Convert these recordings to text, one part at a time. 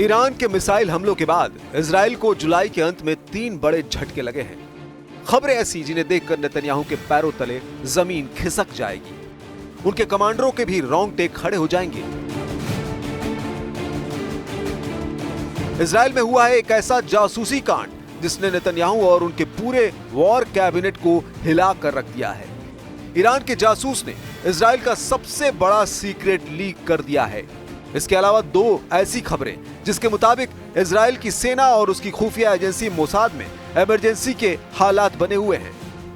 Iran के missile हमलों के बाद इजराइल को जुलाई के अंत में 3 बड़े झटके लगे हैं। खबरें ऐसी जिन्हें देखकर नेतन्याहू के पैरों तले जमीन खिसक जाएगी। उनके कमांडरों के भी रोंगटे खड़े हो जाएंगे। इजराइल में हुआ है एक ऐसा जासूसी कांड जिसने नेतन्याहू और उनके पूरे वॉर कैबिनेट को हिला कर रख दिया है। ईरान के जासूस ने इजराइल का सबसे बड़ा सीक्रेट लीक कर दिया है। इसके अलावा 2 ऐसी खबरें जिसके मुताबिक इजराइल की सेना और उसकी खुफिया एजेंसी मोसाद में इमरजेंसी के हालात बने हुए हैं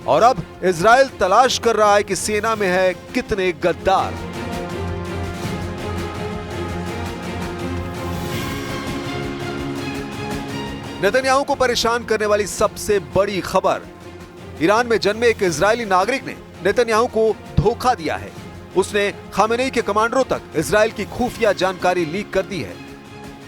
और अब इजराइल तलाश कर रहा है कि सेना में है कितने गद्दार। नेतन्याहू को परेशान करने वाली सबसे बड़ी खबर, ईरान में जन्मे एक इजरायली नागरिक ने नेतन्याहू को धोखा दिया है। उसने खामेनेई के कमांडरों तक इजराइल की खुफिया जानकारी लीक कर दी है।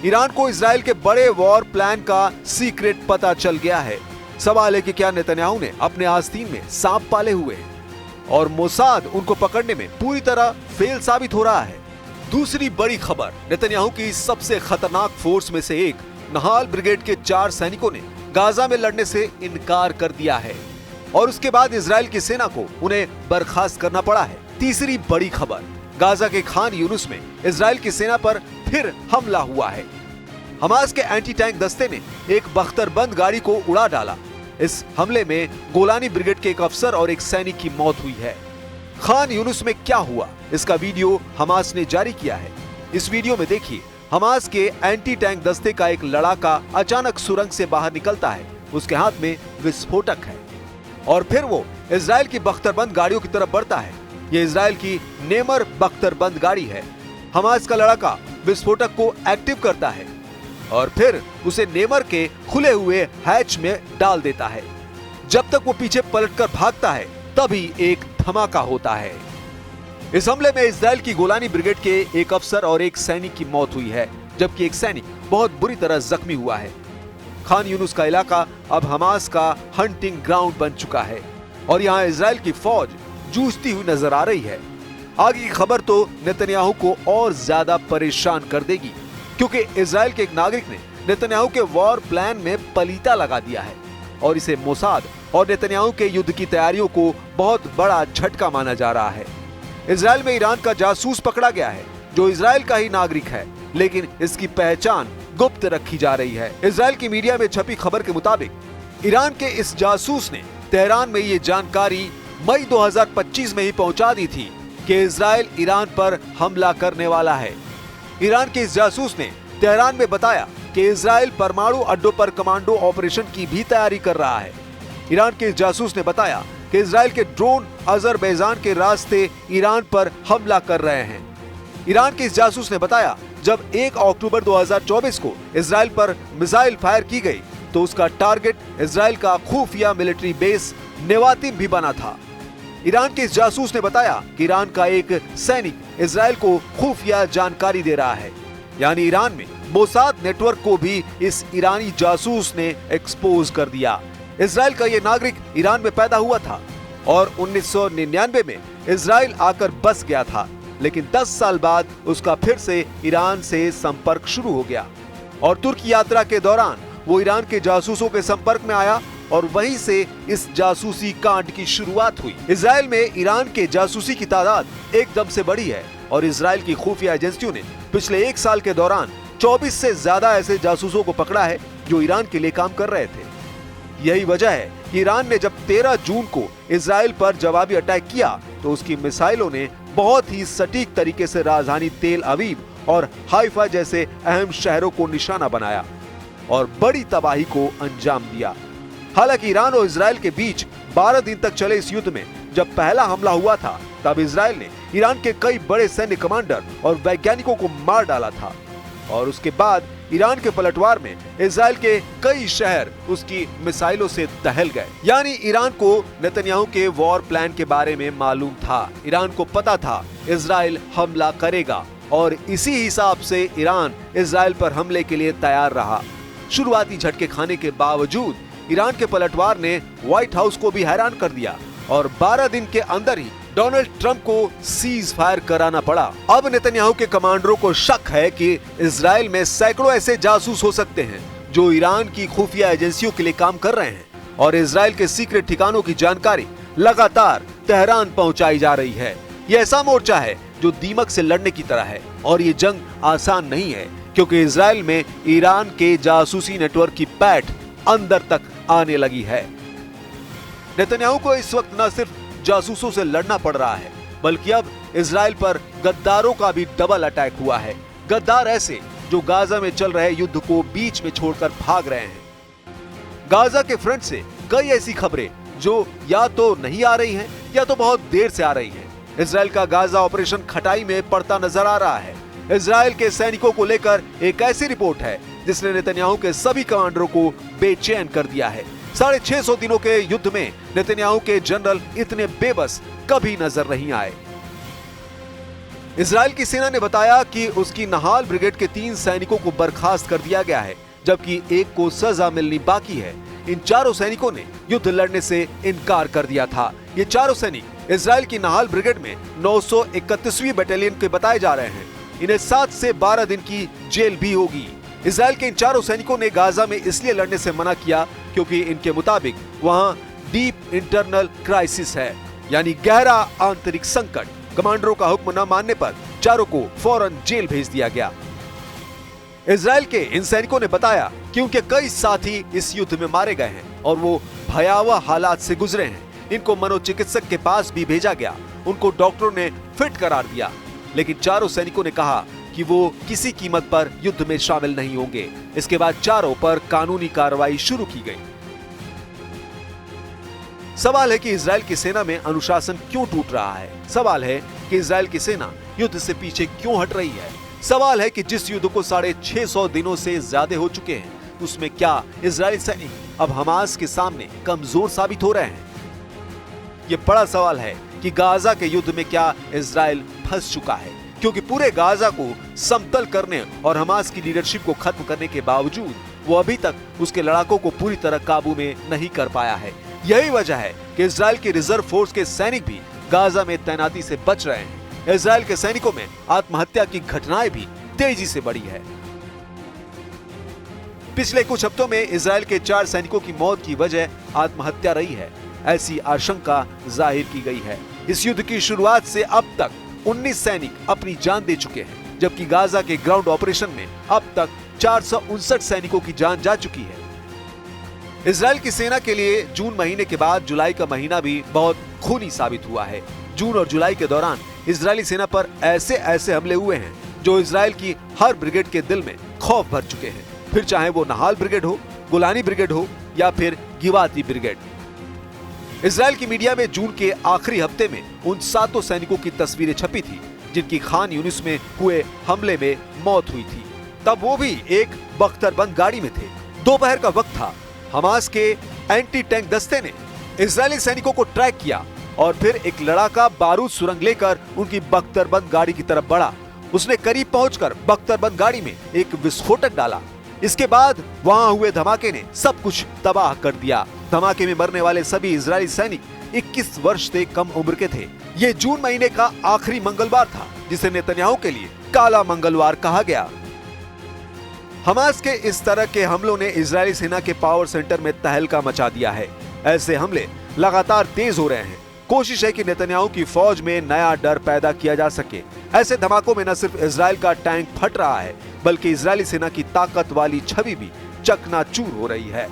ईरान को इजराइल के बड़े वॉर प्लान का सीक्रेट पता चल गया है। सवाल है कि क्या नेतन्याहू ने अपने आस्तीन में सांप पाले हुए हैं और मोसाद उनको पकड़ने में पूरी तरह फेल साबित हो रहा है। दूसरी बड़ी खबर, नेतन्याहू की सबसे खतरनाक फोर्स में से एक नहाल ब्रिगेड के 4 सैनिकों ने गाजा में लड़ने से इनकार कर दिया है और उसके बाद इजराइल की सेना को उन्हें बर्खास्त करना पड़ा है। तीसरी बड़ी खबर, गाजा के खान यूनुस में इजराइल की सेना पर फिर हमला हुआ है। हमास के एंटी टैंक दस्ते ने एक बख्तरबंद गाड़ी को उड़ा डाला। इस हमले में गोलानी ब्रिगेड के एक अफसर और एक सैनिक की मौत हुई है। खान यूनुस में क्या हुआ, इसका वीडियो हमास ने जारी किया है। इस वीडियो में देखिए, हमास के एंटी टैंक दस्ते का एक लड़ाका अचानक सुरंग से बाहर निकलता है। उसके हाथ में विस्फोटक है और फिर वो इजराइल की बख्तरबंद गाड़ियों की तरफ बढ़ता है। ये इजराइल की नेमर बख्तरबंद गाड़ी है। हमास का लड़ाका विस्फोटक को एक्टिव करता है और फिर उसे नेमर के खुले हुए हैच में डाल देता है। जब तक वो पीछे पलटकर भागता है तभी एक धमाका होता है। इस हमले में इजराइल की गोलानी ब्रिगेड के एक अफसर और एक सैनिक की मौत हुई है, जबकि एक सैनिक बहुत बुरी तरह जख्मी हुआ है। खान यूनुस का इलाका अब हमास का हंटिंग ग्राउंड बन चुका है और यहाँ इजराइल की फौज जूझती हुई नजर आ रही है। आगे की खबर तो नेतन्याहू को और ज्यादा परेशान कर देगी, क्योंकि इजराइल के एक नागरिक ने नेतन्याहू के वॉर प्लान में पलीता लगा दिया है और इसे मोसाद और नेतन्याहू के युद्ध की तैयारियों को बहुत बड़ा झटका माना जा रहा है। इजराइल में ईरान का जासूस पकड़ा गया है जो इजराइल का ही नागरिक है, लेकिन इसकी पहचान गुप्त रखी जा रही है। इजराइल की मीडिया में छपी खबर के मुताबिक ईरान के इस जासूस ने तेहरान में ये जानकारी मई 2025 में ही पहुंचा दी थी कि इजराइल ईरान पर हमला करने वाला है। ईरान के इस जासूस ने तेहरान में बताया कि इजराइल परमाणु अड्डों पर कमांडो ऑपरेशन की भी तैयारी कर रहा है। ईरान के इस जासूस ने बताया कि इजराइल के ड्रोन अजरबैजान के रास्ते ईरान पर हमला कर रहे हैं। ईरान के इस जासूस ने बताया, जब 1 अक्टूबर 2024 को इजराइल पर मिसाइल फायर की गई तो उसका टारगेट इजराइल का खुफिया मिलिट्री बेस नेवातिम भी बना था। ईरान के इस जासूस ने बताया कि ईरान का एक सैनिक इजराइल को खुफिया जानकारी दे रहा है। यानी ईरान में मोसाद नेटवर्क को भी इस ईरानी जासूस ने एक्सपोज कर दिया। इजराइल का ये नागरिक ईरान में पैदा हुआ था और 1999 में इजराइल आकर बस गया था, लेकिन 10 साल बाद उसका फिर से ईरान से संपर्क शुरू हो गया और तुर्की यात्रा के दौरान वो ईरान के जासूसों के संपर्क में आया और वहीं से इस जासूसी कांड की शुरुआत हुई। इजराइल में ईरान के जासूसी की तादाद एकदम से बढ़ी है और इजराइल की खुफिया एजेंसियों ने पिछले 1 साल के दौरान 24 से ज्यादा ऐसे जासूसों को पकड़ा है जो ईरान के लिए काम कर रहे थे। यही वजह है कि ईरान ने जब 13 जून को इजराइल पर जवाबी अटैक किया तो उसकी मिसाइलों ने बहुत ही सटीक तरीके से राजधानी तेल अवीव और हाइफा जैसे अहम शहरों को निशाना बनाया और बड़ी तबाही को अंजाम दिया। हालांकि ईरान और इजराइल के बीच 12 दिन तक चले इस युद्ध में जब पहला हमला हुआ था तब इजराइल ने ईरान के कई बड़े सैन्य कमांडर और वैज्ञानिकों को मार डाला था और उसके बाद ईरान के पलटवार में इजराइल के कई शहर उसकी मिसाइलों से दहल गए। यानी ईरान को नेतन्याहू के वॉर प्लान के बारे में मालूम था। ईरान को पता था इजराइल हमला करेगा और इसी हिसाब से ईरान इजराइल पर हमले के लिए तैयार रहा। शुरुआती झटके खाने के बावजूद ईरान के पलटवार ने व्हाइट हाउस को भी हैरान कर दिया और 12 दिन के अंदर ही डोनाल्ड ट्रंप को सीज फायर कराना पड़ा। अब नेतन्याहू के कमांडरों को शक है कि इजराइल में सैकड़ों ऐसे जासूस हो सकते हैं जो ईरान की खुफिया एजेंसियों के लिए काम कर रहे हैं और इजराइल के सीक्रेट ठिकानों की जानकारी लगातार तेहरान पहुंचाई जा रही है। यह ऐसा मोर्चा है जो दीमक से लड़ने की तरह है और ये जंग आसान नहीं है, क्योंकि इजराइल में ईरान के जासूसी नेटवर्क की पैठ अंदर तक आने लगी है। नेतन्याहू को इस वक्त न सिर्फ जासूसों से लड़ना पड़ रहा है, बल्कि अब इजराइल पर गद्दारों का भी डबल अटैक हुआ है। गद्दार ऐसे जो गाजा में चल रहे युद्ध को बीच में छोड़कर भाग रहे हैं। गाजा के फ्रंट से कई ऐसी खबरें जो या तो नहीं आ रही हैं या तो बहुत देर से आ रही हैं। इजराइल का गाजा ऑपरेशन खटाई में पड़ता नजर आ रहा है। इजराइल के सैनिकों को लेकर एक ऐसी रिपोर्ट है जिसने नेतन्याहू के सभी कमांडरों को बेचैन कर दिया है। 650 दिनों के युद्ध में नेतन्याहू के जनरल इतने बेबस कभी नजर नहीं आए। इजराइल की सेना ने बताया कि उसकी नहाल ब्रिगेड के 3 सैनिकों को बर्खास्त कर दिया गया है, जबकि एक को सजा मिलनी बाकी है। इन चारों सैनिकों ने युद्ध लड़ने से इनकार कर दिया था। ये चारों सैनिक इजराइल की नहाल ब्रिगेड में 931वीं बटालियन के बताए जा रहे हैं। इन्हें 7 से 12 दिन की जेल भी होगी। इजराइल के इन चारों सैनिकों ने गाजा में इसलिए लड़ने से मना किया क्योंकि इनके मुताबिक वहां डीप इंटरनल क्राइसिस है, यानी गहरा आंतरिक संकट। कमांडरों का हुक्म न मानने पर चारों को फौरन जेल भेज दिया गया। इजराइल के इन सैनिकों ने बताया कि उनके कई साथी इस युद्ध में मारे गए हैं और वो भयावह हालात से गुजरे हैं। इनको मनोचिकित्सक के पास भी भेजा गया। उनको डॉक्टरों ने फिट करार दिया, लेकिन चारों सैनिकों ने कहा कि वो किसी कीमत पर युद्ध में शामिल नहीं होंगे। इसके बाद चारों पर कानूनी कार्रवाई शुरू की गई। सवाल है कि इजराइल की सेना में अनुशासन क्यों टूट रहा है। सवाल है कि इजराइल की सेना युद्ध से पीछे क्यों हट रही है। सवाल है कि जिस युद्ध को 650 दिनों से ज्यादा हो चुके हैं, उसमें क्या इजरायली सैनिक अब हमास के सामने कमजोर साबित हो रहे हैं। यह बड़ा सवाल है कि गाजा के युद्ध में क्या इजराइल फंस चुका है, क्योंकि पूरे गाजा को समतल करने और हमास की लीडरशिप को खत्म करने के बावजूद वो अभी तक उसके लड़ाकों को पूरी तरह काबू में नहीं कर पाया है। यही वजह है कि इजराइल की रिजर्व फोर्स के सैनिक भी गाजा में तैनाती से बच रहे हैं। इजराइल के सैनिकों में आत्महत्या की घटनाएं भी तेजी से बढ़ी है। पिछले कुछ हफ्तों में इजराइल के 4 सैनिकों की मौत की वजह आत्महत्या रही है, ऐसी आशंका जाहिर की गई है। इस युद्ध की शुरुआत से अब तक 19 सैनिक अपनी जान दे चुके हैं, जबकि गाजा के ग्राउंड ऑपरेशन में अब तक 459 सैनिकों की जान जा चुकी है। इजराइल की सेना के लिए जून महीने के बाद जुलाई का महीना भी बहुत खूनी साबित हुआ है। जून और जुलाई के दौरान इजरायली सेना पर ऐसे हमले हुए हैं जो इजराइल की हर ब्रिगेड के दिल में खौफ भर चुके हैं, फिर चाहे वो नहाल ब्रिगेड हो, गोलानी ब्रिगेड हो या फिर गिवाती ब्रिगेड। इजराइल की मीडिया में जून के आखिरी हफ्ते में उन 7 सैनिकों की तस्वीरें छपी थी जिनकी खान यूनिस में हुए हमले में मौत हुई थी। तब वो भी एक बख्तरबंद गाड़ी में थे। दोपहर का वक्त था। हमास के एंटी टैंक दस्ते ने इजरायली सैनिकों को ट्रैक किया और फिर एक लड़ाका बारूद सुरंग लेकर उनकी बख्तरबंद गाड़ी की तरफ बढ़ा। उसने करीब पहुंचकर बख्तरबंद गाड़ी में एक विस्फोटक डाला। इसके बाद वहां हुए धमाके ने सब कुछ तबाह कर दिया। धमाके में मरने वाले सभी इजरायली सैनिक 21 वर्ष से कम उम्र के थे। ये जून महीने का आखिरी मंगलवार था, जिसे नेतन्याहू के लिए काला मंगलवार कहा गया। हमास के इस तरह के हमलों ने इजरायली सेना के पावर सेंटर में तहलका मचा दिया है। ऐसे हमले लगातार तेज हो रहे हैं। कोशिश है कि नेतन्याहू की फौज में नया डर पैदा किया जा सके। ऐसे धमाकों में न सिर्फ इजराइल का टैंक फट रहा है, बल्कि इजरायली सेना की ताकत वाली छवि भी चकनाचूर हो रही है।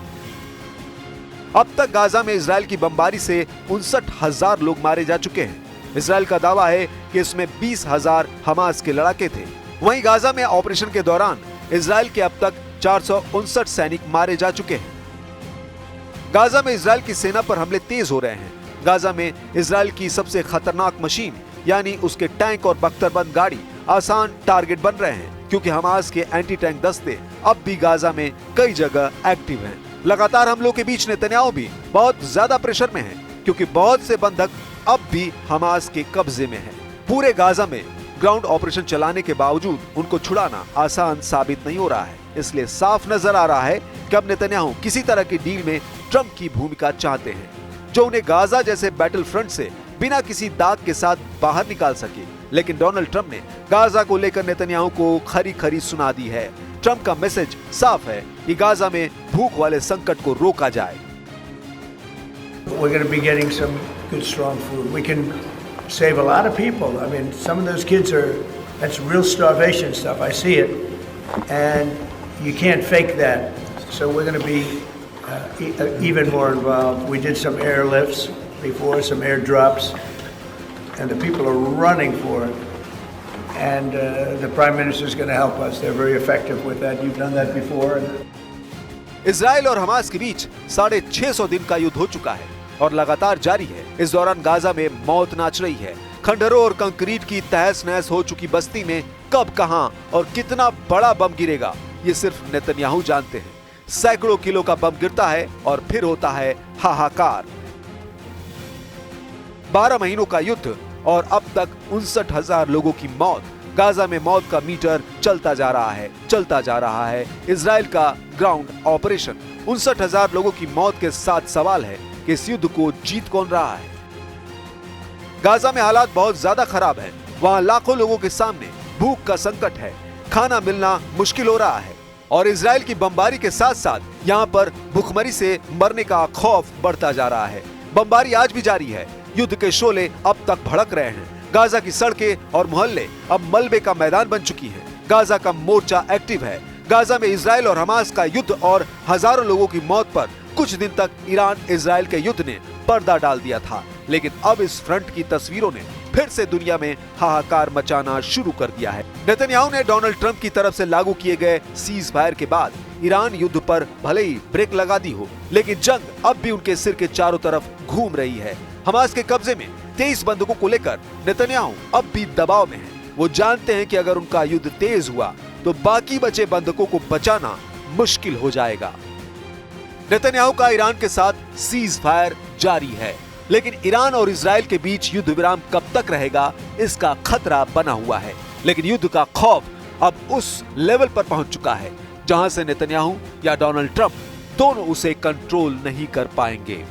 अब तक गाजा में इजराइल की बमबारी से 59,000 लोग मारे जा चुके हैं। इजराइल का दावा है कि इसमें 20,000 हमास के लड़ाके थे। वहीं गाजा में ऑपरेशन के दौरान इजराइल के अब तक 459 सैनिक मारे जा चुके हैं। गाजा में इजराइल की सेना पर हमले तेज हो रहे हैं। गाजा में इजराइल की सबसे खतरनाक मशीन यानी उसके टैंक और बख्तरबंद गाड़ी आसान टारगेट बन रहे हैं, क्योंकि हमास के एंटी टैंक दस्ते अब भी गाजा में कई जगह एक्टिव हैं। लगातार हमलों के बीच नेतन्याहू भी बहुत ज्यादा प्रेशर में है, क्योंकि बहुत से बंधक अब भी हमास के कब्जे में हैं। पूरे गाजा में ग्राउंड ऑपरेशन चलाने के बावजूद उनको छुड़ाना आसान साबित नहीं हो रहा है। इसलिए साफ नजर आ रहा है कि अब नेतन्याहू किसी तरह की डील में ट्रंप की भूमिका चाहते हैं, जो उन्हें गाजा जैसे बैटल फ्रंट से बिना किसी दाग के साथ बाहर निकाल सके। लेकिन डोनाल्ड ट्रंप ने गाजा को लेकर नेतन्याहू को खरी खरी सुना दी है। ट्रंप का मैसेज साफ है कि गाजा में भूख वाले संकट को रोका जाए। We're going to be getting some good strong food. We can save a lot of people. I mean, some of those kids that's real starvation stuff. I see it, and you can't fake that. So we're going to be even more involved. We did some airlifts before, some airdrops, and the people are running for it. And the Prime Minister is going to help us. They're very effective with that. You've done that before. Israel और Hamas के बीच 650 दिन का युद्ध हो चुका है और लगातार जारी है। इस दौरान गाजा में मौत नाच रही है। खंडहरों और कंक्रीट की तहस नहस हो चुकी बस्ती में कब, कहां और कितना बड़ा बम गिरेगा, ये सिर्फ नेतन्याहू जानते हैं। सैकड़ों किलो का बम गिरता है और फिर होता है हाहाकार। 12 महीनों का युद्ध और अब तक 59,000 लोगों की मौत। गाजा में मौत का मीटर चलता जा रहा है। इजराइल का ग्राउंड ऑपरेशन। 59,000 लोगों की मौत के साथ सवाल है कि इस युद्ध को जीत कौन रहा है। गाजा में हालात बहुत ज्यादा खराब हैं। वहां लाखों लोगों के सामने भूख का संकट है। खाना मिलना मुश्किल हो रहा है और इजराइल की बमबारी के साथ साथ यहां पर भूखमरी से मरने का खौफ बढ़ता जा रहा है। बमबारी आज भी जारी है। युद्ध के शोले अब तक भड़क रहे हैं। गाजा की सड़कें और मोहल्ले अब मलबे का मैदान बन चुकी हैं। गाजा का मोर्चा एक्टिव है। गाजा में इजराइल और हमास का युद्ध और हजारों लोगों की मौत पर कुछ दिन तक ईरान इजराइल के युद्ध ने पर्दा डाल दिया था, लेकिन अब इस फ्रंट की तस्वीरों ने फिर से दुनिया में हाहाकार मचाना शुरू कर दिया है। नेतन्याहू ने डोनाल्ड ट्रंप की तरफ से लागू किए गए सीज फायर के बाद ईरान युद्ध पर भले ही ब्रेक लगा दी हो, लेकिन जंग अब भी उनके सिर के चारों तरफ घूम रही है। हमास के कब्जे में 23 बंधकों को लेकर नेतन्याहू अब भी दबाव में है। वो जानते हैं कि अगर उनका युद्ध तेज हुआ तो बाकी बचे बंधकों को बचाना मुश्किल हो जाएगा। नेतन्याहू का ईरान के साथ सीज फायर जारी है, लेकिन ईरान और इजराइल के बीच युद्ध विराम कब तक रहेगा, इसका खतरा बना हुआ है। लेकिन युद्ध का खौफ अब उस लेवल पर पहुंच चुका है जहां से नेतन्याहू या डोनाल्ड ट्रंप दोनों उसे कंट्रोल नहीं कर पाएंगे।